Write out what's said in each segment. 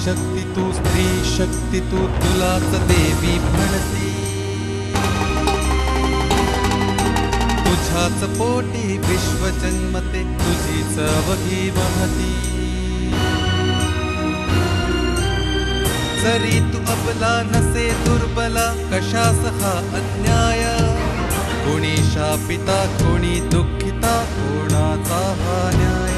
शक्ती तू, स्त्री शक्ती तू, तुलाच देवी म्हणती. तुझ्याच पोटी विश्व जन्मते, तुझीच अवघी महती. जरी तू अबला नसे दुर्बला, कशास हा अन्याय. कोणी शापिता, कोणी दुःखिता, कोणाचा हा न्याय.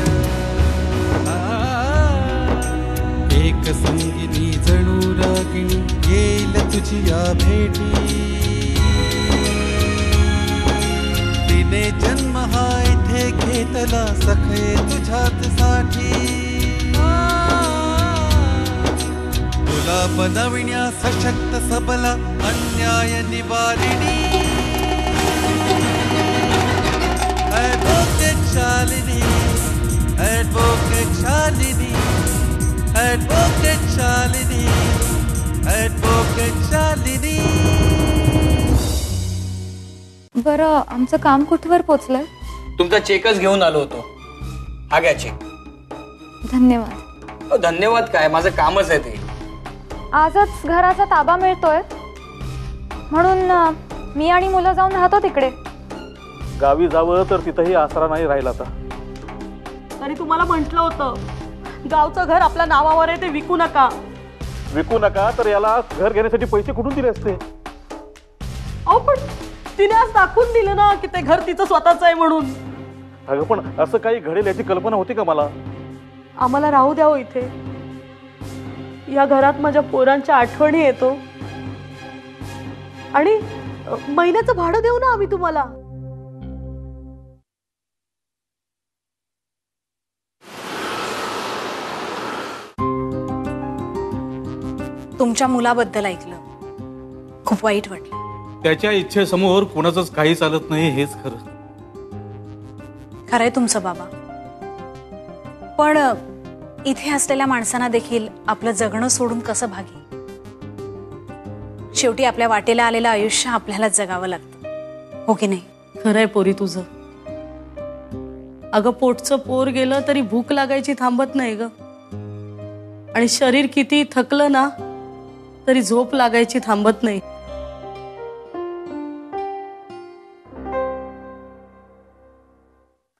एक संगिनी जणू रागिणी, येईल तुझी या भेटी. तिने जन्म हा इथे घेतला, सखे तुझ्याच साठी. तुला बनविण्या सशक्त सबला, अन्याय निवारिणी. Advocate Shalini, Advocate Shalini, Advocate Shalini, Advocate Shalini. बरं, आमचं काम कुठवर पोचलंय? तुमचा चेकच घेऊन आलो होतो. हा घ्या चेक. धन्यवाद. धन्यवाद काय, माझं कामच आहे ते. आजच घराचा ताबा मिळतोय म्हणून मी आणि मुलं जाऊन राहतो तिकडे. गावी जावं तर तिथंही आसरा नाही राहिला. आता तरी तुम्हाला म्हटलं होतं गावचं घर आपल्या नावावर आहे, ते विकू नका. विकू नका तर याला घर घेण्यासाठी पैसे कुठून दिले असते? अहो पण तिने आज दाखवून दिलं ना की ते घर तिचं स्वतःच आहे म्हणून. अगं पण असं काही घडेल याची कल्पना होती का मला? आम्हाला राहू द्या हो इथे. या घरात माझ्या पोरांच्या आठवणी येतो आणि महिन्याचं भाडं देऊ ना आम्ही तुम्हाला. तुमच्या मुलाबद्दल ऐकलं, खूप वाईट वाटलं. त्याच्या इच्छेसमोर कोणाचंच काही चालत नाही, हेच खरं. खरंय तुमचं बाबा, पण इथे असलेल्या माणसांना देखील आपलं जगणं सोडून कसं भागी. शेवटी आपल्या वाटेला आलेलं आयुष्य आपल्याला जगावं लागतं, हो की नाही? खरंय पोरी तुझं. अगं पोटचं पोर गेलं तरी भूक लागायची थांबत नाही ग. आणि शरीर किती थकलं ना तरी झोप लागायची थांबत नाही.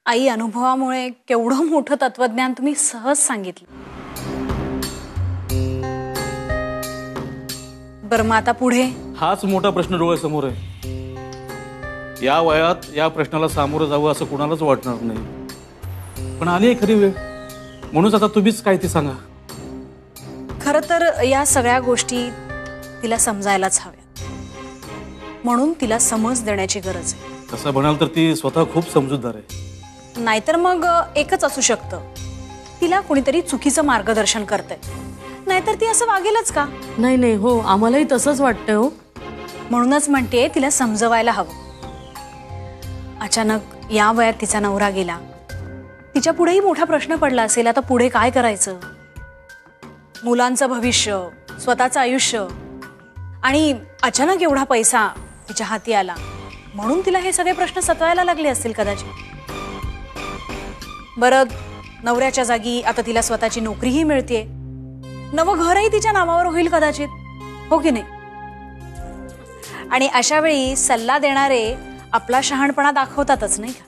आई, अनुभवामुळे केवढं मोठं तत्वज्ञान तुम्ही सहज सांगितलं. बरं, मग आता पुढे? हाच मोठा प्रश्न डोळ्यासमोर आहे. या वयात या प्रश्नाला सामोरं जावं असं कुणालाच वाटणार नाही, पण आली खरी वेळ. म्हणूनच आता तुम्हीच काय ते सांगा. खरं तर या सगळ्या गोष्टी तिला समजायलाच हव्या, म्हणून तिला समज देण्याची गरज आहे. तसं म्हणाल तर ती स्वतः खूप समजूतदार आहे. नाहीतर मग एकच असू शकतं, तिला कोणीतरी चुकीचं मार्गदर्शन करतंय, नाहीतर ती असं वागेलच का? नाही नाही हो, आम्हालाही तसंच वाटतंय हो. म्हणूनच म्हणते तिला समजवायला हवं. अचानक या वयात तिचा नवरा गेला, तिच्या पुढेही मोठा प्रश्न पडला असेल. आता पुढे काय करायचं? मुलांचं भविष्य, स्वतःचं आयुष्य, आणि अचानक एवढा पैसा तिच्या हाती आला म्हणून तिला हे सगळे प्रश्न सतवायला लागले असतील कदाचित. बरं, नवऱ्याच्या जागी आता तिला स्वतःची नोकरीही मिळतेय, नवं घरही तिच्या नावावर होईल कदाचित, हो की नाही? आणि अशा वेळी सल्ला देणारे आपला शहाणपणा दाखवतातच, नाही का?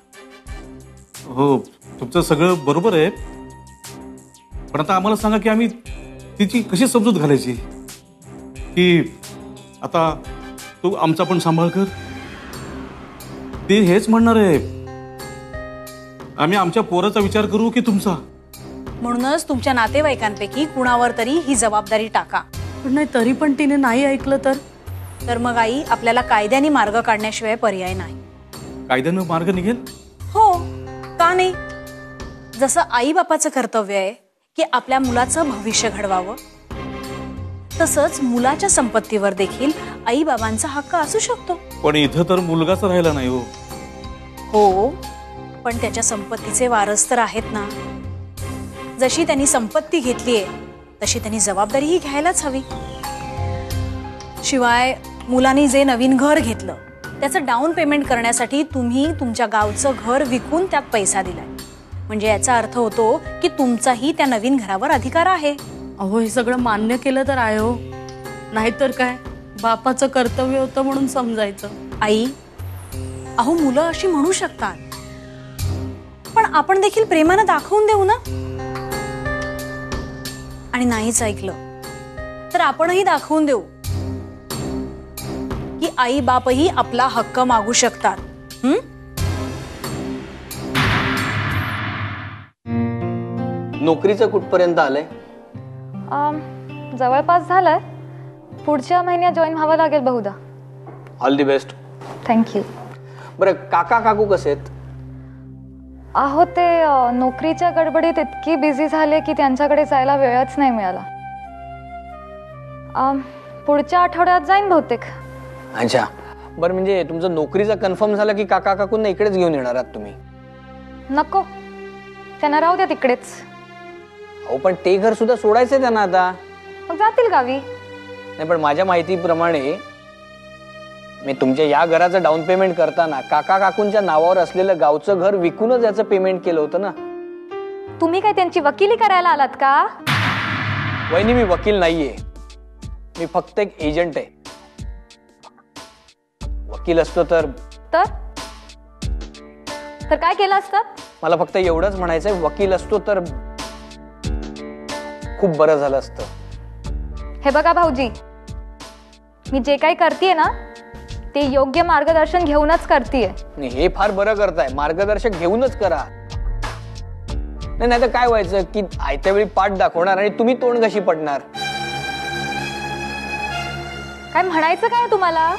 हो, तुमचं सगळं बरोबर आहे, पण आता आम्हाला सांगा की आम्ही तिची कशी समजूत घालायची? की आता तू आमचा पण सांभाळ कर. ती हेच म्हणणार आहे, आम्ही आमच्या पोराचा विचार करू की तुमचा? म्हणूनच तुमच्या नातेवाईकांपैकी कुणावर तरी ही जबाबदारी टाका. पण नाही, तरी पण तिने नाही ऐकलं तर मग आई, आपल्याला कायद्याने मार्ग काढण्याशिवाय पर्याय नाही. कायद्यानं मार्ग निघेल? हो, का नाही? जसं आई बापाचं कर्तव्य आहे की आपल्या मुलाचं भविष्य घडवावं, तसंच मुलाच्या संपत्तीवर देखील आई बाबांचा हक्क असू शकतो. पण इथं तर मुलगाच राहिला नाही. हो, पण त्याच्या संपत्तीचे वारस तर आहेत ना. जशी त्यांनी संपत्ती घेतलीये तशी त्यांनी जबाबदारीही घ्यायलाच हवी. शिवाय मुलांनी जे नवीन घर घेतलं त्याचं डाऊन पेमेंट करण्यासाठी तुम्ही तुमच्या गावचं घर विकून त्यात पैसा दिलाय, म्हणजे याचा अर्थ होतो की तुमचाही त्या नवीन घरावर अधिकार आहे. अहो हे सगळं मान्य केलं तर आहे हो, नाहीतर काय बापाचं कर्तव्य होतं म्हणून समजायचं. आई, अहो मुलं अशी म्हणू शकतात, पण आपण देखील प्रेमानं दाखवून देऊ ना. आणि नाहीच ऐकलं तर आपणही दाखवून देऊ की आई बापही आपला हक्क मागू शकतात. नोकरीचं कुठपर्यंत आलंय? जवळपास झालंय. पुढच्या महिन्यात जॉईन व्हावं लागेल बहुधा. All the best. थँक्यू. बरं, काका काकू कसे आहेत? अहो ते नोकरीच्या गडबडीत इतकी बिझी झाले की त्यांच्याकडे जायला वेळच नाही मिळाला. पुढच्या आठवड्यात जाईन बहुतेक. अच्छा, बरं म्हणजे तुमचं नोकरीचं कन्फर्म झालं की काका काकूंना इकडेच घेऊन येणार आहात तुम्ही? नको, त्यांना राहू द्या तिकडेच. हो पण ते घर सुद्धा सोडायचंय त्यांना आता. मग जातील गावी. नाही पण माझ्या माहितीप्रमाणे मी तुमच्या या घराचं डाऊन पेमेंट करताना काका काकूंच्या नावावर असलेलं गावचं घर विकूनच याचं पेमेंट केलं होतं ना. तुम्ही काय त्यांची वकिली करायला आलात का? वहिनी, मी वकील नाहीये, मी फक्त एक एजंट आहे. वकील असतो तर काय केलं असतं? मला फक्त एवढंच म्हणायचंय, वकील असतो तर खूप बरं झालं असतं. हे बघा भाऊजी, मी जे काही करतेय ना ते योग्य मार्गदर्शन घेऊनच करतेय. हे फार बरं करताय, मार्गदर्शक घेऊनच करा. नाही तर काय व्हायचं की आयत्या वेळी पाठ दाखवणार आणि तुम्ही तोंड कशी पडणार. काय म्हणायचं काय तुम्हाला?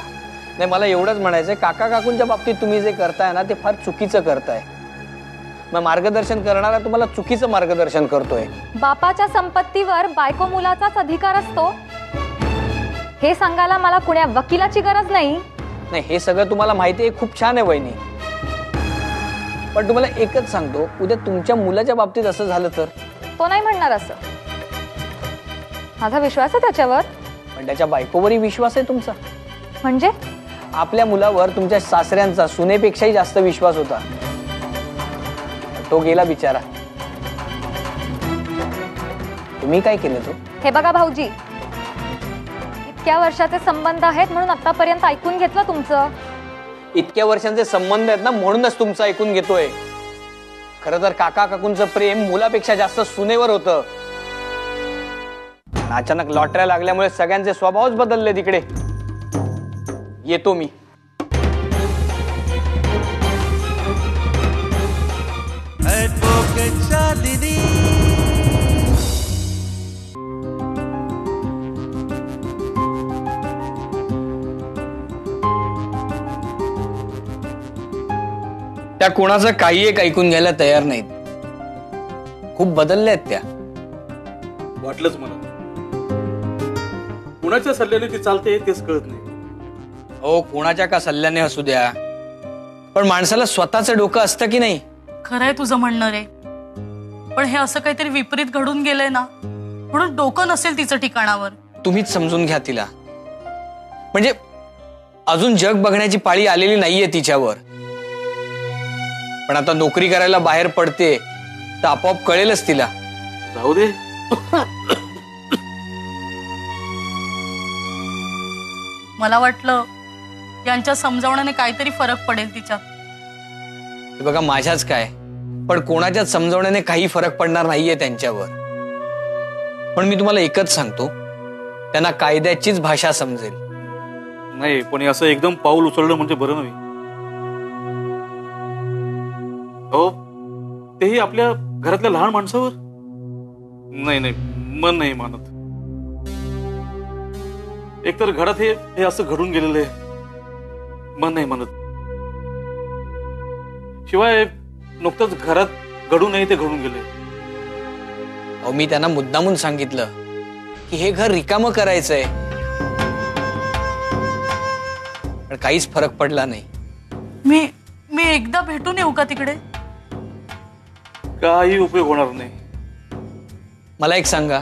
नाही, मला एवढंच म्हणायचंय, काका काकूंच्या बाबतीत तुम्ही जे करताय ना ते फार चुकीचं करताय. मग मार्गदर्शन करणारा तुम्हाला चुकीचं मार्गदर्शन करतोय. बापाच्या संपत्तीवर बायको मुलाचाच अधिकार असतो हे सांगायला मला कुण्या वकिलाची गरज नाही. नाही, हे सगळं तुम्हाला माहिती आहे, खूप छान आहे वहिनी. पण तुम्हाला एकच सांगतो, उद्या तुमच्या मुलाच्या बाबतीत असं झालं तर? तो नाही म्हणणार असं. माझा विश्वास आहे त्याच्यावर. पण त्याच्या बायकोवरही विश्वास आहे तुमचा? म्हणजे? आपल्या मुलावर तुमच्या सासऱ्यांचा सुनेपेक्षाही जास्त विश्वास होता. तो गेला बिचारा. तुम्ही काय केलं तो? हे बघा भाऊजी, इतक्या वर्षाचे संबंध आहेत म्हणून आतापर्यंत ऐकून घेतलं तुमचं. इतक्या वर्षांचे संबंध आहेत ना म्हणूनच तुमचं ऐकून घेतोय. खरं तर काका काकूंचं प्रेम मुलापेक्षा जास्त सुनेवर होतं. अचानक लॉटऱ्या लागल्यामुळे सगळ्यांचे स्वभावच बदलले. तिकडे येतो मी. ॲडव्होकेट शालिनी. त्या कोणाचं काही एक ऐकून घ्यायला तयार नाहीत. खूप बदलल्या आहेत त्या. वाटलंच मला, कुणाच्या सल्ल्याने ती चालते तेच कळत नाही. हो, कोणाच्या का सल्ल्याने असू द्या, पण माणसाला स्वतःचं डोकं असतं की नाही? खरंय तुझं म्हणणं रे, पण हे असं काहीतरी विपरीत घडून गेलंय ना म्हणून डोकं नसेल तिचं ठिकाणावर. तुम्हीच समजून घ्या तिला. म्हणजे अजून जग बघण्याची पाळी आलेली नाहीये तिच्यावर. पण आता नोकरी करायला बाहेर पडते तर आपोआप कळेलच तिला. जाऊ दे. मला वाटलं यांच्या समजावण्याने काहीतरी फरक पडेल तिच्यात. हे बघा, माझ्याच काय पण कोणाच्याच समजावण्याने काही फरक पडणार नाहीये त्यांच्यावर. पण मी तुम्हाला एकच सांगतो, त्यांना कायद्याचीच भाषा समजेल. नाही, पण हे असं एकदम पाऊल उचलणं म्हणजे बरं नव्हे. हो, तेही आपल्या घरातल्या लहान माणसावर. नाही, मन नाही मानत. एकतर घरात हे असं घडून गेलेलं आहे, मन नाही मानत. शिवाय नुकतंच घरात घडू नये ते घडून गेले. अहो, मी त्यांना मुद्दामून सांगितलं की हे घर रिकामं करायचंय, पण काहीच फरक पडला नाही. मी एकदा भेटून येऊ का तिकडे? काही उपयोग होणार नाही. मला एक सांगा,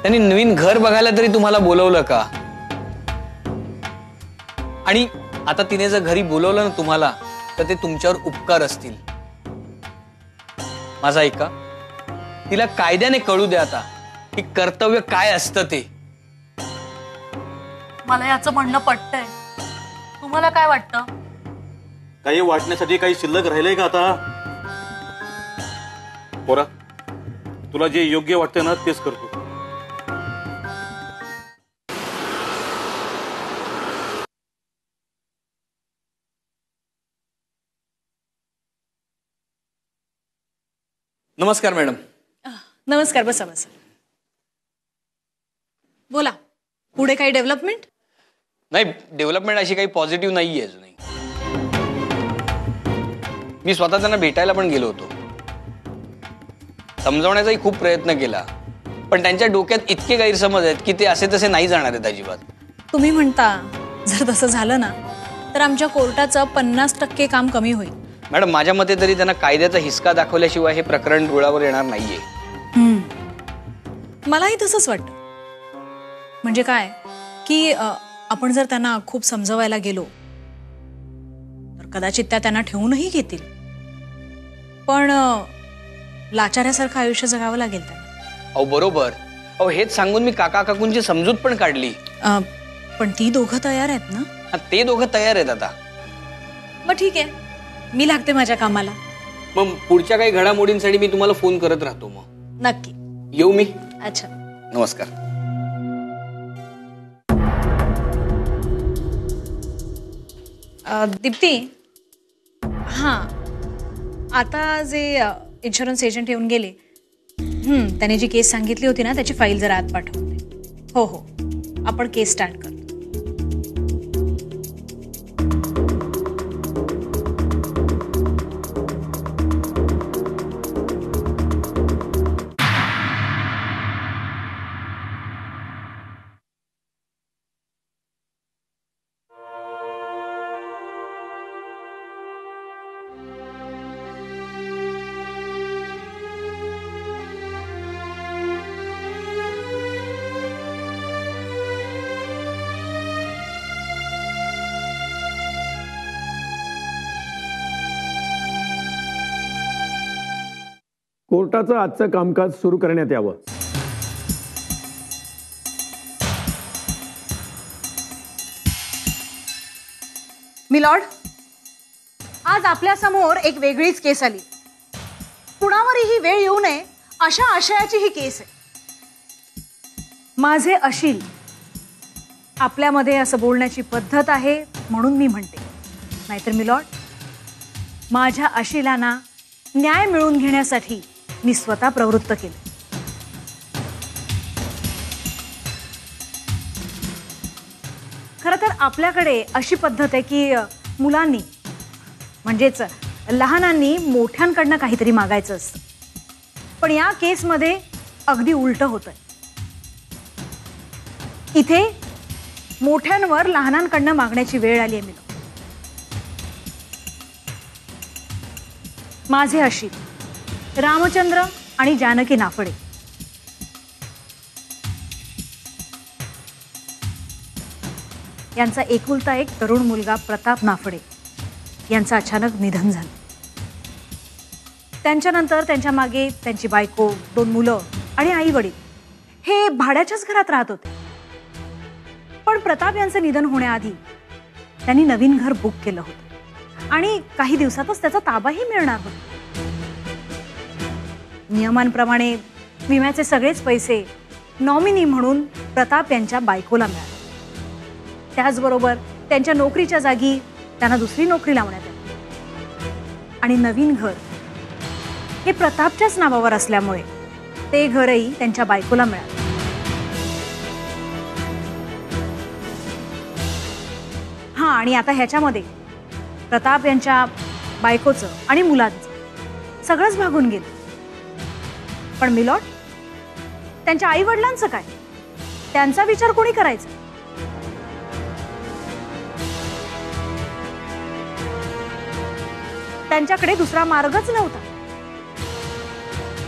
त्यांनी नवीन घर बघायला तरी तुम्हाला बोलवलं का? आणि आता तिने जर घरी बोलवलं ना तुम्हाला तर ते तुमच्यावर उपकार असतील. माझा ऐका, तिला कायद्याने कळू द्या आता की कर्तव्य काय असतं ते. मला याचं म्हणणं पटतंय. तुम्हाला काय वाटतं? काही वाटण्यासाठी काही शिल्लक राहिलंय का आता? पोरा, तुला जे योग्य वाटतं ना तेच करतो. नमस्कार मॅडम. नमस्कार, बसा बसा. बोला, पुढे काही डेव्हलपमेंट? नाही, डेव्हलपमेंट अशी काही पॉझिटिव्ह नाहीये अजूनही. मी स्वतः त्यांना भेटायला पण गेलो होतो. समजावण्याचाही खूप प्रयत्न केला, पण त्यांच्या डोक्यात इतके गैरसमज आहेत की ते असे तसे नाही जाणार आहेत अजिबात. तुम्ही म्हणता जर तसं झालं ना तर आमच्या कोर्टाचं 50% काम कमी होईल. मॅडम, माझ्या मते तरी त्यांना कायद्याचा हिसका दाखवल्याशिवाय हे प्रकरण रुळावर येणार नाहीये. मलाही तसंच वाटतं. म्हणजे काय की आपण जर त्यांना खूप समजवायला गेलो तर कदाचित त्यांना ठेवूनही घेतील, पण लाचाऱ्यासारखं आयुष्य जगावं लागेल त्यांना. अहो बरोबर. अहो हेच सांगून मी काका काकूंची समजूत पण काढली. पण ती दोघं तयार आहेत ना? हा, ते दोघं तयार आहेत आता. मग ठीक आहे, मी लागते माझ्या कामाला. मग पुढच्या काही घडामोडींसाठी मी तुम्हाला फोन करत राहतो. मग नक्की येऊ मी. अच्छा, नमस्कार. दीप्ती, हां, आता जे इन्शुरन्स एजंट येऊन गेले, त्याने जी केस सांगितली होती ना त्याची फाईल जरा आत पाठवून दे. हो हो, आपण केस स्टार्ट करतो. कोर्टाचं आजचं कामकाज सुरू करण्यात यावं. मिलॉर्ड, आज आपल्या समोर एक वेगळीच केस आली. कुणावरही ही वेळ येऊ नये अशा आशयाची ही केस आहे. माझे अशील, आपल्यामध्ये असं बोलण्याची पद्धत आहे म्हणून मी म्हणते. नाहीतर मिलॉर्ड, माझ्या अशिलांना न्याय मिळवून घेण्यासाठी मी स्वतः प्रवृत्त केले. खरं तर आपल्याकडे अशी पद्धत आहे की मुलांनी म्हणजेच लहानांनी मोठ्यांकडनं काहीतरी मागायचं असतं, पण या केसमध्ये अगदी उलट होतंय. इथे मोठ्यांवर लहानांकडनं मागण्याची वेळ आली आहे. मिलो, माझे अशी रामचंद्र आणि जानकी नाफडे यांचा एकुलता एक तरुण मुलगा प्रताप नाफडे यांचं अचानक निधन झालं. त्यांच्यानंतर त्यांच्या मागे त्यांची बायको, 2 मुलं आणि आई वडील हे भाड्याच्याच घरात राहत होते. पण प्रताप यांचं निधन होण्याआधी त्यांनी नवीन घर बुक केलं होतं आणि काही दिवसातच त्याचा ताबाही मिळणार होता. नियमांप्रमाणे विम्याचे सगळेच पैसे नॉमिनी म्हणून प्रताप यांच्या बायकोला मिळाले. त्याचबरोबर त्यांच्या नोकरीच्या जागी त्यांना दुसरी नोकरी लावण्यात आली आणि नवीन घर हे प्रतापच्याच नावावर असल्यामुळे ते घरही त्यांच्या बायकोला मिळाले. हां, आणि आता ह्याच्यामध्ये प्रताप यांच्या बायकोचं आणि मुलांचं सगळंच भागून गेलं. पण मिलॉर्ड, त्यांच्या आई वडिलांचं काय? त्यांचा विचार कोणी करायचा? त्यांच्याकडे दुसरा मार्गच नव्हता.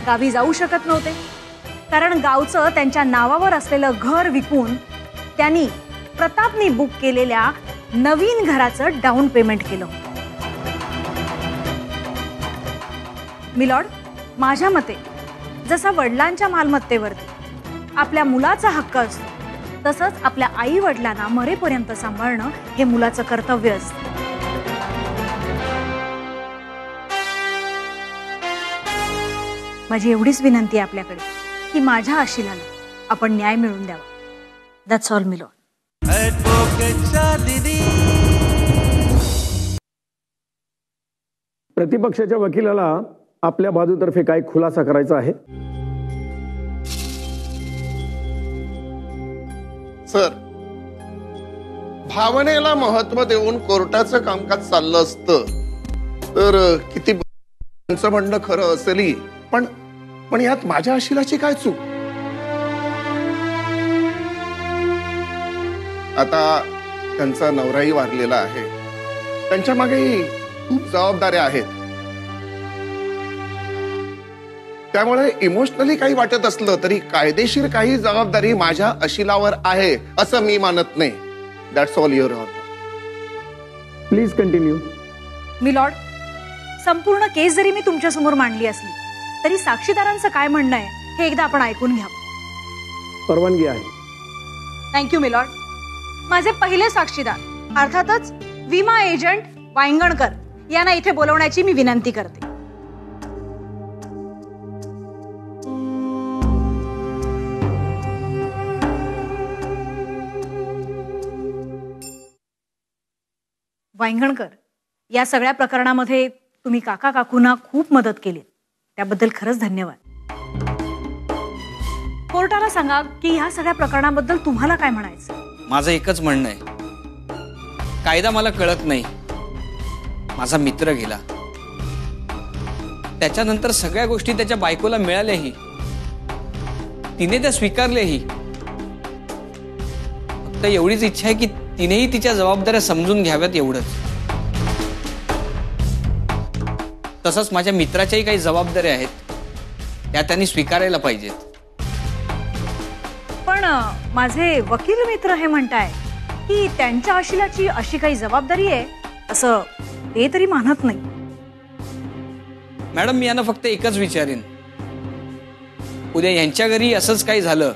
गावी जाऊ शकत नव्हते, कारण गावचं त्यांच्या नावावर असलेलं घर विकून त्यांनी प्रतापनी बुक केलेल्या नवीन घराचं डाऊन पेमेंट केलं होतं. मिलॉर्ड, माझ्या मते जसा वडिलांच्या मालमत्तेवरती आपल्या मुलाचा हक्क असतो, तसंच आपल्या आई वडिलांना मरेपर्यंत सांभाळणं हे मुलाचं कर्तव्य असतं. माझी एवढीच विनंती आहे आपल्याकडे की माझ्या आशिलाला आपण न्याय मिळवून द्यावा. दॅट्स ऑल मिलो. प्रतिपक्षाच्या वकिलाला आपल्या बाजूतर्फे काय खुलासा करायचा आहे? सर, भावनेला महत्व देऊन कोर्टाचं कामकाज चाललं असतं तर किती त्यांचं म्हणणं खरं असेल, पण यात माझ्या आशिलाची काय चूक? आता त्यांचा नवराही वारलेला आहे, त्यांच्या मागेही खूप जबाबदाऱ्या आहेत. त्यामुळे इमोशनली काही वाटत असलं तरी कायदेशीर काही जबाबदारी माझ्या आशिलावर आहे असं मी मानत नाही. That's all your honour. Please continue. Milord, संपूर्ण केस जरी मी तुमच्या समोर मांडली असली तरी साक्षीदारांचं काय म्हणणं आहे हे एकदा आपण ऐकून घ्यावं. परवानगी आहे. Thank you milord. माझे पहिले साक्षीदार अर्थातच विमा एजंट वांगणकर यांना इथे बोलवण्याची मी विनंती करते. वांगणकर, या सगळ्या प्रकरणामध्ये तुम्ही काका काकूंना खूप मदत केली, त्याबद्दल खरंच धन्यवाद. कोर्टाला सांगा की ह्या सगळ्या प्रकरणाबद्दल तुम्हाला काय म्हणायचं. माझं एकच म्हणणं आहे, कायदा मला कळत नाही. माझा मित्र गेला, त्याच्यानंतर सगळ्या गोष्टी त्याच्या बायकोला मिळाल्याही, तिने त्या स्वीकारल्याही. फक्त एवढीच इच्छा आहे की तिनेही तिच्या जबाबदाऱ्या समजून घ्याव्यात, एवढंच. तसंच माझ्या मित्राच्याही काही जबाबदाऱ्या आहेत, त्या त्यांनी स्वीकारायला पाहिजेत. पण माझे वकील मित्र हे म्हणताय की त्यांच्या आशिलाची अशी काही जबाबदारी आहे असं ते तरी मानत नाही. मॅडम, मी यांना फक्त एकच विचारेन, उद्या यांच्या घरी असंच काही झालं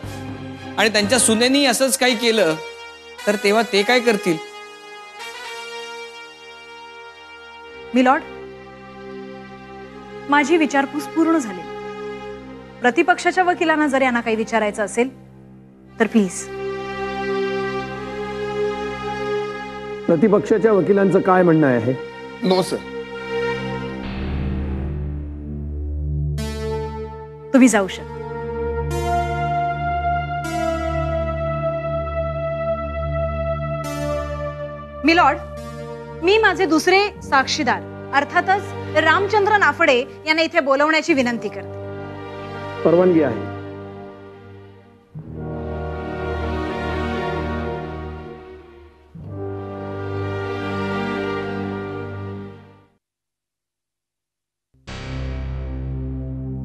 आणि त्यांच्या सुनेनी असंच काही केलं तर तेव्हा ते काय करतील? मिलॉर्ड, माझी विचारपूस पूर्ण झाली. प्रतिपक्षाच्या वकिलांना जर यांना काही विचारायचं असेल तर प्लीज. प्रतिपक्षाच्या वकिलांचं काय म्हणणं आहे? No sir. तुम्ही जाऊ शकता. मिलॉर्ड, मी माझे दुसरे साक्षीदार अर्थातच रामचंद्र नाफडे यांना इथे बोलवण्याची विनंती करते. परवानगी आहे.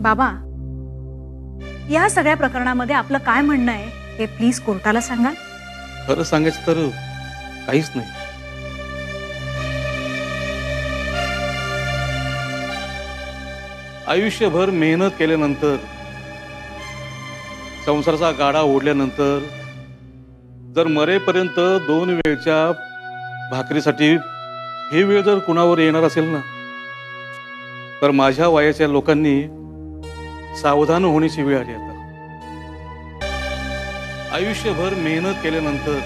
बाबा, या सगळ्या प्रकरणामध्ये आपलं काय म्हणणं आहे हे प्लीज कोर्टाला सांगाल. खरं सांगायचं तर काहीच नाही. आयुष्यभर मेहनत केल्यानंतर, संसाराचा गाडा ओढल्यानंतर जर मरेपर्यंत 2 वेळच्या भाकरीसाठी ही वेळ जर कुणावर येणार असेल ना, तर माझ्या वयाच्या लोकांनी सावधान होण्याची वेळ आली. आता आयुष्यभर मेहनत केल्यानंतर,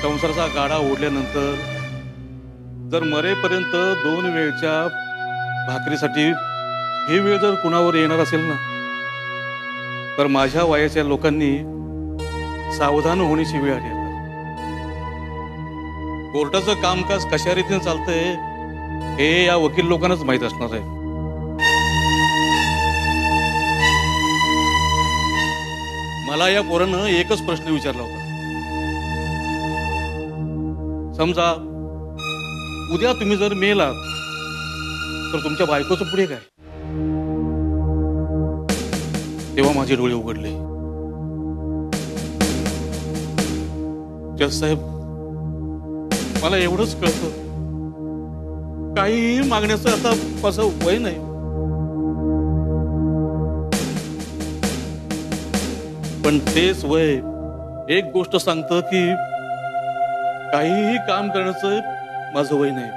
संसाराचा गाडा ओढल्यानंतर जर मरेपर्यंत 2 वेळच्या भाकरीसाठी ही वेळ जर कुणावर येणार असेल ना, तर माझ्या वयाच्या लोकांनी सावधान होण्याची वेळ आली. आता कोर्टाचं कामकाज कशा रीतीने चालतंय हे या वकील लोकांनाच माहीत असणार आहे. मला या पोरानं एकच प्रश्न विचारला होता. समजा उद्या तुम्ही जर मेलात तर तुमच्या बायकोचं पुढे काय? तेव्हा माझे डोळे उघडले. जज साहेब, मला एवढंच कळतं, काही मागण्याचं आता असं वय नाही. पण तेच वय एक गोष्ट सांगतं की काहीही काम करण्याचं माझं वय नाही.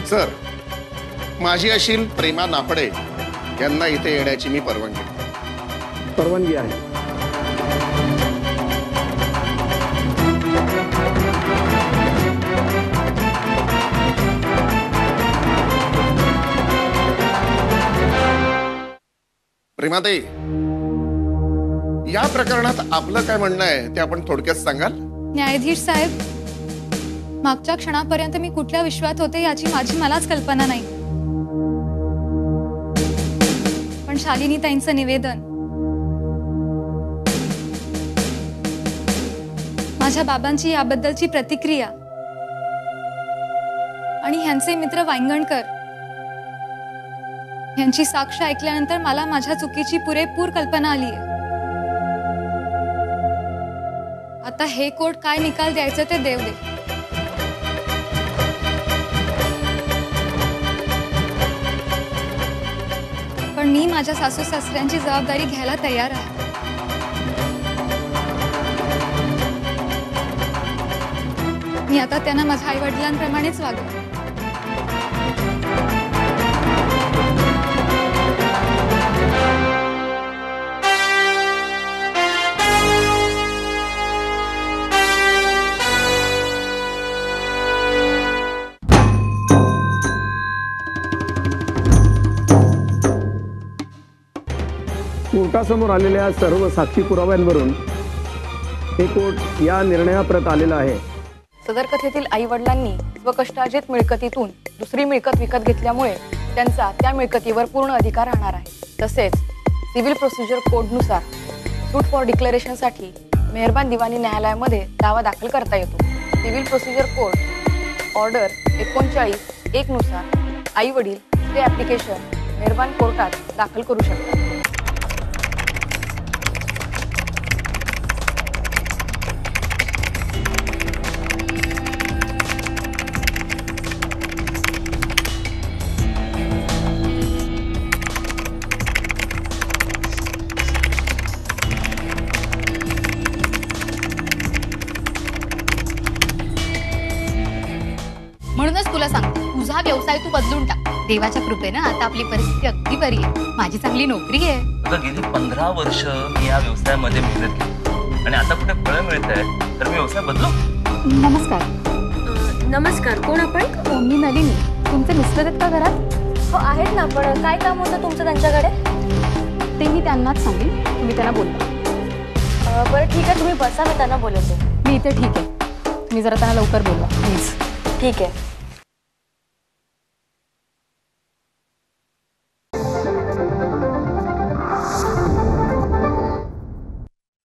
सर, माझी अशील प्रेमा नाफडे यांना इथे येण्याची मी परवानगी आहे. प्रेमाताई, या प्रकरणात आपलं काय म्हणणं आहे ते आपण थोडक्यात सांगाल? न्यायाधीश साहेब, मागच्या क्षणापर्यंत मी कुठल्या विश्वात होते याची मलाच कल्पना नाही. पण शालिनी ताईंचं निवेदन, माझ्या बाबांची याबद्दलची प्रतिक्रिया आणि ह्यांचे मित्र वांगणकर यांची साक्ष ऐकल्यानंतर मला माझ्या चुकीची पुरेपूर कल्पना आली आहे. आता हे कोर्ट काय निकाल द्यायचं ते देव दे. पण मी माझ्या सासू सासऱ्यांची जबाबदारी घ्यायला तयार आहे. मी आता त्यांना माझ्या आई वडिलांप्रमाणेच वागते. कोर्टासमोर आलेल्या सर्व साक्षी पुराव्यांवरून हे कोर्ट या निर्णयाप्रत आलेलं आहे. सदर कथेतील आई वडिलांनी स्वकष्टार्जित मिळकतीतून दुसरी मिळकत विकत घेतल्यामुळे त्यांचा त्या मिळकतीवर पूर्ण अधिकार राहणार आहे. तसेच सिव्हिल प्रोसिजर कोडनुसार सूट फॉर डिक्लेरेशनसाठी मेहरबान दिवाणी न्यायालयामध्ये दावा दाखल करता येतो. सिव्हिल प्रोसिजर कोड ऑर्डर 39(1) नुसार आई वडील ते ॲप्लिकेशन मेहरबान कोर्टात दाखल करू शकतात. म्हणूनच तुला सांगतो, तुझा व्यवसाय तू बदलून टाक. देवाच्या कृपेनं आता आपली परिस्थिती अगदी बरी आहे. माझी चांगली नोकरी आहे. अगं गेली 15 वर्ष मी या व्यवसायामध्ये मेहनत केली आणि आता कुठे फळं मिळत आहेत तर मी व्यवसाय बदलू. नमस्कार. नमस्कार, कोण आपण? मी नलिनी. तुमचे मिस्टर आहेत का घरात? हो आहेत ना, पण काय काम होतं तुमचं त्यांच्याकडे? ते मी त्यांनाच सांगेन, तुम्ही त्यांना बोलता. बरं ठीक आहे, तुम्ही बसा, मी त्यांना बोलवते. मी इथे ठीक आहे. तुम्ही जरा त्यांना लवकर बोलवा प्लीज. ठीक आहे.